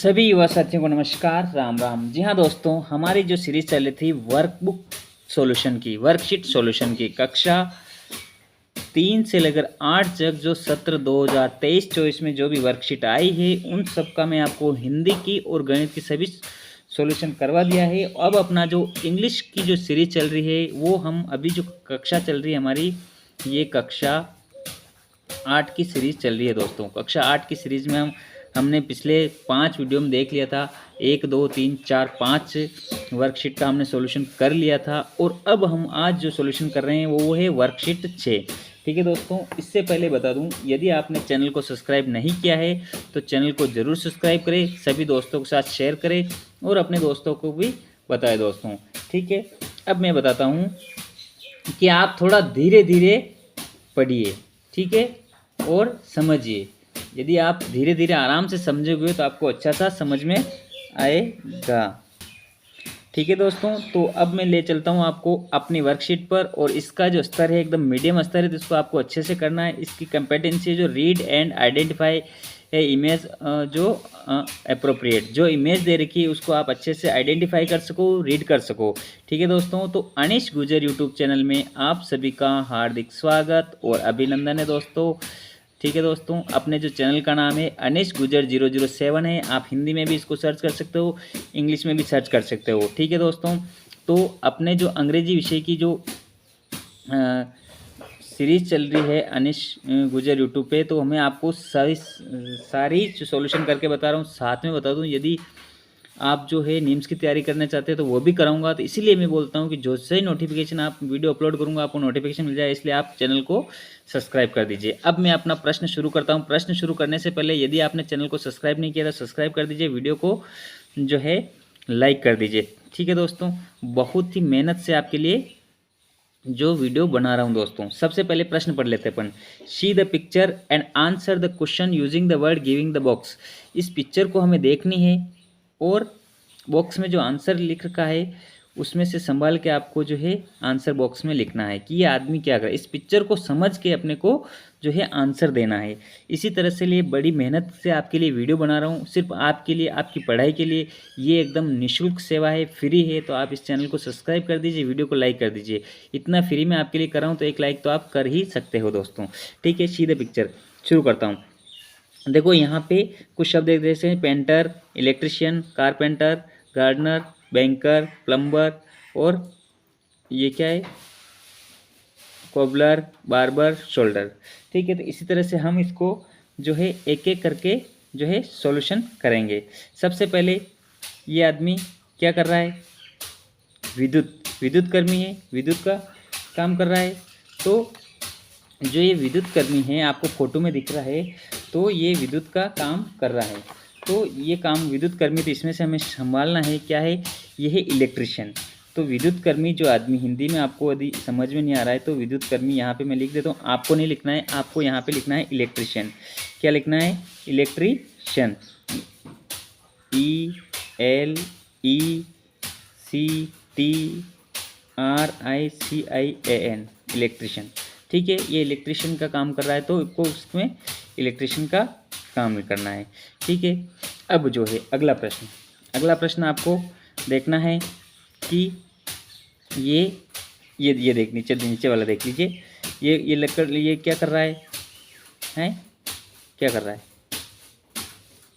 सभी युवा साथियों को नमस्कार, राम राम। जी हाँ दोस्तों, हमारी जो सीरीज चल रही थी वर्कबुक सॉल्यूशन की, वर्कशीट सॉल्यूशन की, कक्षा 3 से लेकर 8 तक जो सत्र 2023-24 में जो भी वर्कशीट आई है उन सब का मैं आपको हिंदी की और गणित की सभी सॉल्यूशन करवा दिया है। अब अपना जो इंग्लिश की जो सीरीज चल रही है वो हम अभी जो कक्षा चल रही है हमारी, ये कक्षा 8 की सीरीज़ चल रही है दोस्तों। कक्षा 8 की सीरीज़ में हमने पिछले 5 वीडियो में देख लिया था, 1 2 3 4 5 वर्कशीट का हमने सॉल्यूशन कर लिया था। और अब हम आज जो सॉल्यूशन कर रहे हैं वो है वर्कशीट 6। ठीक है दोस्तों, इससे पहले बता दूं, यदि आपने चैनल को सब्सक्राइब नहीं किया है तो चैनल को ज़रूर सब्सक्राइब करें, सभी दोस्तों के साथ शेयर करें और अपने दोस्तों को भी बताएं दोस्तों। ठीक है, अब मैं बताता हूँ कि आप थोड़ा धीरे धीरे पढ़िए, ठीक है, और समझिए। यदि आप धीरे धीरे आराम से समझोगे तो आपको अच्छा सा समझ में आएगा। ठीक है दोस्तों, तो अब मैं ले चलता हूँ आपको अपनी वर्कशीट पर। और इसका जो स्तर है एकदम मीडियम स्तर है, तो इसको आपको अच्छे से करना है। इसकी कंपेटेंसी जो रीड एंड आइडेंटिफाई है इमेज, जो अप्रोप्रिएट जो इमेज दे रखी है उसको आप अच्छे से आइडेंटिफाई कर सको, रीड कर सको। ठीक है दोस्तों, तो अनिश गुजर यूट्यूब चैनल में आप सभी का हार्दिक स्वागत और अभिनंदन है दोस्तों। ठीक है दोस्तों, अपने जो चैनल का नाम है अनिश गुजर 007 है। आप हिंदी में भी इसको सर्च कर सकते हो, इंग्लिश में भी सर्च कर सकते हो। ठीक है दोस्तों, तो अपने जो अंग्रेजी विषय की जो सीरीज़ चल रही है अनिश गुजर यूट्यूब पे, तो हमें आपको सारी सॉल्यूशन करके बता रहा हूँ। साथ में बता दूँ, यदि आप जो है निम्स की तैयारी करना चाहते हैं तो वो भी कराऊंगा। तो इसीलिए मैं बोलता हूँ कि जो से नोटिफिकेशन आप वीडियो अपलोड करूंगा आपको नोटिफिकेशन मिल जाए, इसलिए आप चैनल को सब्सक्राइब कर दीजिए। अब मैं अपना प्रश्न शुरू करता हूँ। प्रश्न शुरू करने से पहले यदि आपने चैनल को सब्सक्राइब नहीं किया तो सब्सक्राइब कर दीजिए, वीडियो को जो है लाइक कर दीजिए। ठीक है दोस्तों, बहुत ही मेहनत से आपके लिए जो वीडियो बना रहा हूँ दोस्तों। सबसे पहले प्रश्न पढ़ लेते हैं अपन। See the picture and answer the question using the word giving the box. इस पिक्चर को हमें देखनी है और बॉक्स में जो आंसर लिख रखा है उसमें से संभाल के आपको जो है आंसर बॉक्स में लिखना है कि ये आदमी क्या कर, इस पिक्चर को समझ के अपने को जो है आंसर देना है। इसी तरह से लिए बड़ी मेहनत से आपके लिए वीडियो बना रहा हूँ, सिर्फ आपके लिए, आपकी पढ़ाई के लिए। ये एकदम निःशुल्क सेवा है, फ्री है। तो आप इस चैनल को सब्सक्राइब कर दीजिए, वीडियो को लाइक कर दीजिए। इतना फ्री में आपके लिए कर रहा हूँ तो एक लाइक तो आप कर ही सकते हो दोस्तों। ठीक है, सीधे पिक्चर शुरू करता हूँ। देखो यहाँ पे कुछ शब्द एक जैसे painter, electrician, carpenter, gardener, banker, plumber और ये क्या है, कोबलर, बार्बर, शोल्डर। ठीक है, तो इसी तरह से हम इसको जो है एक एक करके जो है सॉल्यूशन करेंगे। सबसे पहले ये आदमी क्या कर रहा है, विद्युत कर्मी है, विद्युत का काम कर रहा है। तो जो ये विद्युत कर्मी है आपको फोटो में दिख रहा है, तो ये विद्युत का काम कर रहा है। तो ये काम विद्युत कर्मी, तो इसमें से हमें संभालना है क्या है, ये है इलेक्ट्रिशियन। तो विद्युत कर्मी जो आदमी, हिंदी में आपको यदि समझ में नहीं आ रहा है तो विद्युत कर्मी यहाँ पे मैं लिख देता हूँ। आपको नहीं लिखना है, आपको यहाँ पे लिखना है इलेक्ट्रिशियन। क्या लिखना है, इलेक्ट्रिशियन, ELECTRICIAN, इलेक्ट्रिशियन। ठीक है, ये इलेक्ट्रिशियन का काम कर रहा है तो इसको उसमें इलेक्ट्रिशियन का काम करना है। ठीक है, अब जो है अगला प्रश्न आपको देखना है कि ये देख, नीचे वाला देख लीजिए। ये क्या कर रहा है, क्या कर रहा है,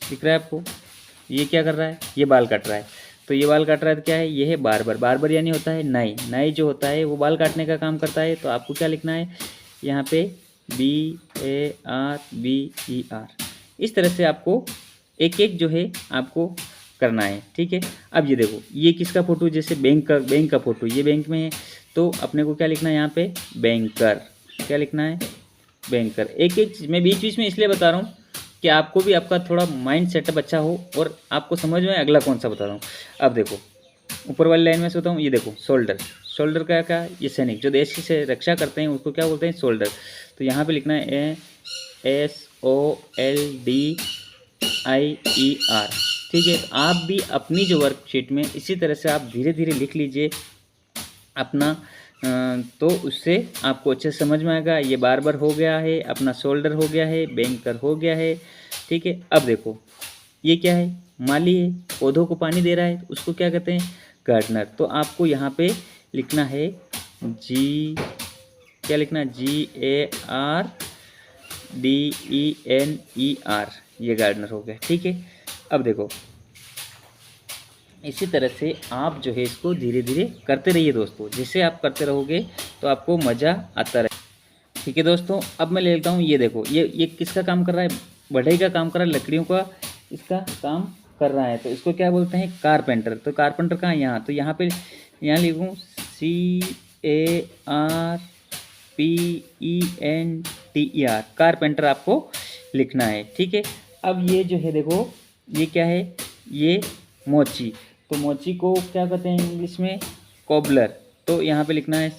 दिख रहा है आपको, ये क्या कर रहा है, ये बाल काट रहा है। तो ये बाल काट रहा है तो क्या है, ये है बार्बर। बार्बर यानी होता है नाई जो होता है वो बाल काटने का काम करता है। तो आपको क्या लिखना है यहाँ पे, BARBER। इस तरह से आपको एक एक जो है आपको करना है। ठीक है, अब ये देखो, ये किसका फोटो, जैसे बैंक का फोटो, ये बैंक में है तो अपने को क्या लिखना है यहाँ पे, बैंकर। क्या लिखना है, बैंकर। एक एक चीज़ मैं बीच में इसलिए बता रहा हूँ कि आपको भी आपका थोड़ा माइंड सेटअप अच्छा हो और आपको समझ में अगला कौन सा बता रहा हूँ। अब देखो ऊपर वाली लाइन में से बताऊँ, ये देखो शोल्डर क्या, ये सैनिक जो देश की से रक्षा करते हैं उसको क्या बोलते हैं, शोल्डर। तो यहाँ पे लिखना है SOLDIER। ठीक है, आप भी अपनी जो वर्कशीट में इसी तरह से आप धीरे धीरे लिख लीजिए अपना, तो उससे आपको अच्छे समझ में आएगा। ये बार्बर हो गया है, अपना शोल्डर हो गया है, बैंकर हो गया है। ठीक है, अब देखो ये क्या है, माली है, पौधों को पानी दे रहा है, तो उसको क्या कहते हैं, गार्डनर। तो आपको यहाँ पे लिखना है क्या लिखना है, GARDENER, ये गार्डनर हो गया। ठीक है, अब देखो इसी तरह से आप जो है इसको धीरे धीरे करते रहिए दोस्तों। जैसे आप करते रहोगे तो आपको मज़ा आता रहे। ठीक है दोस्तों, अब मैं ले लेता हूँ, ये देखो ये किसका काम कर रहा है, बढ़ई का काम कर रहा है, लकड़ियों का इसका काम कर रहा है। तो इसको क्या बोलते हैं, कारपेंटर। तो कारपेंटर कहाँ है, यहाँ। तो यहाँ पे यहाँ लिखूँ CARPENTER, कारपेंटर आपको लिखना है। ठीक है, अब ये जो है देखो ये क्या है, ये मोची। तो मोची को क्या कहते हैं इंग्लिश में, कोबलर। तो यहाँ पे लिखना है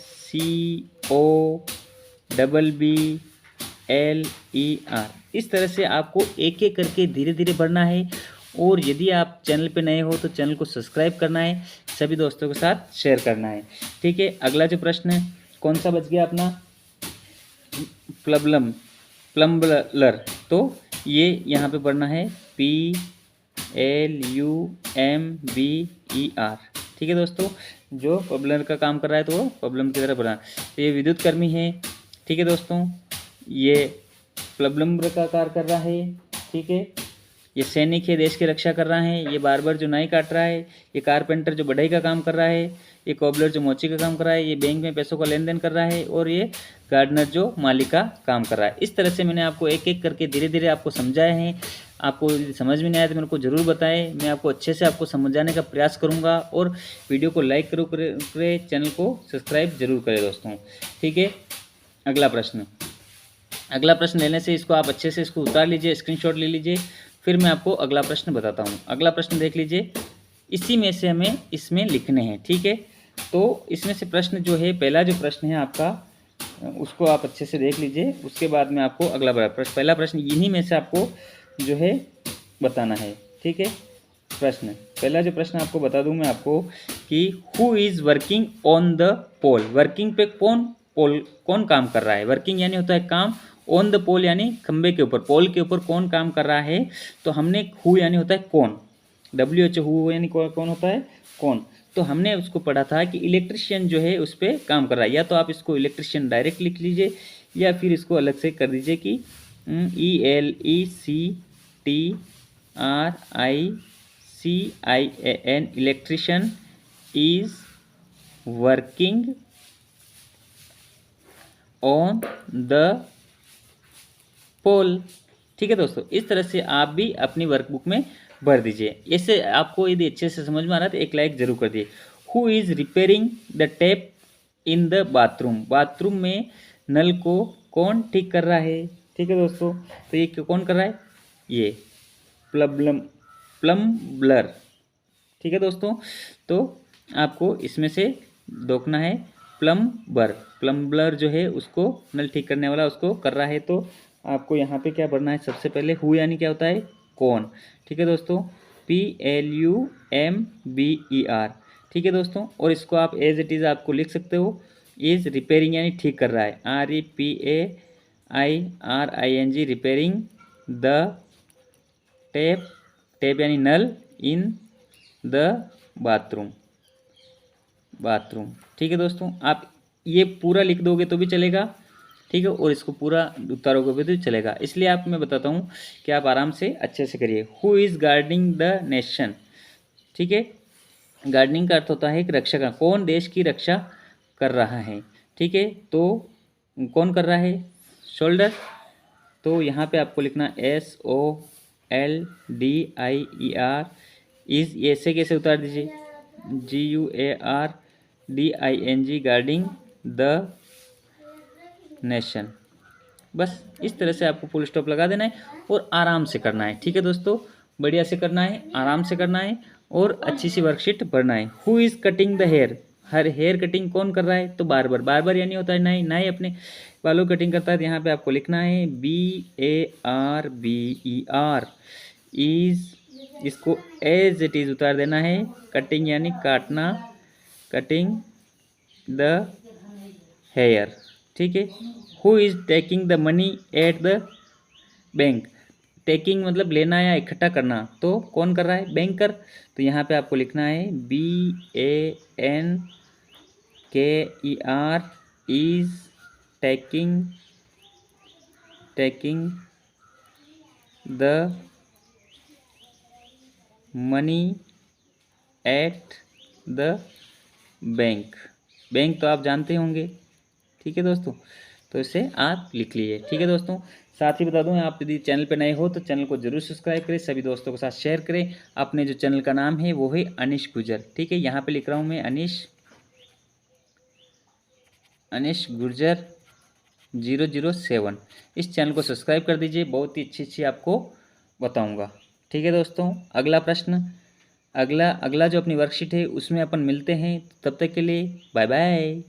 COBBLER। इस तरह से आपको एक एक करके धीरे धीरे बढ़ना है। और यदि आप चैनल पे नए हो तो चैनल को सब्सक्राइब करना है, सभी दोस्तों के साथ शेयर करना है। ठीक है, अगला जो प्रश्न है कौन सा बच गया अपना, प्लम्बलर। तो ये यहाँ पे पढ़ना है PLUMBER। ठीक है दोस्तों, जो प्लम्बर का काम कर रहा है तो वो प्लम्बर की तरह पढ़ना। तो ये विद्युत कर्मी है। ठीक है दोस्तों, ये प्लम्बर का कार्य कर रहा है। ठीक है, ये सैनिक है, देश की रक्षा कर रहा है। ये बार्बर जो नाई काट रहा है। ये कारपेंटर जो बढ़ई का काम कर रहा है। ये कोबलर जो मोची का काम कर रहा है। ये बैंक में पैसों का लेन देन कर रहा है। और ये गार्डनर जो माली का काम कर रहा है। इस तरह से मैंने आपको एक एक करके धीरे धीरे आपको समझाए हैं। आपको समझ में नहीं आया तो मेरे को ज़रूर बताएं, मैं आपको अच्छे से आपको समझाने का प्रयास करूँगा। और वीडियो को लाइक करें, चैनल को सब्सक्राइब जरूर करें दोस्तों। ठीक है, अगला प्रश्न लेने से इसको आप अच्छे से इसको उतार लीजिए, स्क्रीनशॉट ले लीजिए। फिर मैं आपको अगला प्रश्न बताता हूँ। अगला प्रश्न देख लीजिए, इसी में से हमें इसमें लिखने हैं। ठीक है, तो इसमें से प्रश्न जो है, पहला जो प्रश्न है आपका उसको आप अच्छे से देख लीजिए। उसके बाद में आपको अगला पहला प्रश्न इन्हीं में से आपको जो है बताना है। ठीक है, पहला जो प्रश्न आपको बता दूं मैं आपको कि who is working on the pole. Working पे कौन काम कर रहा है। वर्किंग यानी होता है काम, ऑन द पोल यानी खंबे के ऊपर, पोल के ऊपर कौन काम कर रहा है। तो हमने हु यानी होता है कौन, WHO हु यानी कौन होता है, कौन। तो हमने उसको पढ़ा था कि इलेक्ट्रिशियन जो है उस पर काम कर रहा है। या तो आप इसको इलेक्ट्रिशियन डायरेक्ट लिख लीजिए या फिर इसको अलग से कर दीजिए कि ELECTRICIAN, electrician is working on the pole. ठीक है दोस्तों, इस तरह से आप भी अपनी वर्कबुक में भर दीजिए। इससे आपको यदि अच्छे से समझ में आ रहा है तो एक लाइक जरूर कर दिए। Who is repairing the tap in the bathroom. Bathroom में नल को कौन ठीक कर रहा है। ठीक है दोस्तों, तो ये कौन कर रहा है, ये प्लम्बर। ठीक है दोस्तों, तो आपको इसमें से दोखना है प्लम्बर जो है उसको नल ठीक करने वाला उसको कर रहा है। तो आपको यहाँ पे क्या भरना है, सबसे पहले हु यानी क्या होता है, कौन। ठीक है दोस्तों, PLUMBER। ठीक है दोस्तों, और इसको आप एज इट इज़ आपको लिख सकते हो, इज़ रिपेयरिंग यानी ठीक कर रहा है, REPAIRING, रिपेयरिंग द टैप यानी नल इन द बाथरूम। ठीक है दोस्तों, आप ये पूरा लिख दोगे तो भी चलेगा। ठीक है, और इसको पूरा उतारोगे भी तो चलेगा। इसलिए आप मैं बताता हूँ कि आप आराम से अच्छे से करिए। Who is guarding the nation. ठीक है, गार्डनिंग का अर्थ होता है कि रक्षा का, कौन देश की रक्षा कर रहा है। ठीक है, तो कौन कर रहा है, शोल्डर। तो यहाँ पे आपको लिखना SOLDIER इज़, ऐसे कैसे उतार दीजिए, GUARDING, गार्डिंग द नेशन। बस इस तरह से आपको फुल स्टॉप लगा देना है और आराम से करना है। ठीक है दोस्तों, बढ़िया से करना है, आराम से करना है और अच्छी सी वर्कशीट भरना है। Who is cutting the hair. Hair cutting कौन कर रहा है, तो बार्बर यानी होता है नाई। नाई अपने बालों कटिंग करता है। तो यहाँ पे आपको लिखना है BARBER इज़, इसको एज इट इज़ उतार देना है। कटिंग यानी काटना, कटिंग द हेयर। ठीक है, who is taking the money at the bank. Taking मतलब लेना या इकट्ठा करना, तो कौन कर रहा है? बैंकर। तो यहाँ पे आपको लिखना है BANKER is taking the money at the bank. Bank तो आप जानते होंगे, ठीक है दोस्तों, तो इसे आप लिख लीजिए, ठीक है दोस्तों। साथ ही बता दूं, आप यदि चैनल पर नए हो तो चैनल को जरूर सब्सक्राइब करें, सभी दोस्तों के साथ शेयर करें। अपने जो चैनल का नाम है वो है अनिश गुर्जर, ठीक है, यहाँ पे लिख रहा हूँ मैं अनिश गुर्जर 007। इस चैनल को सब्सक्राइब कर दीजिए, बहुत ही अच्छी आपको बताऊँगा, ठीक है दोस्तों। अगला प्रश्न, अगला जो अपनी वर्कशीट है उसमें अपन मिलते हैं, तब तक के लिए बाय बाय।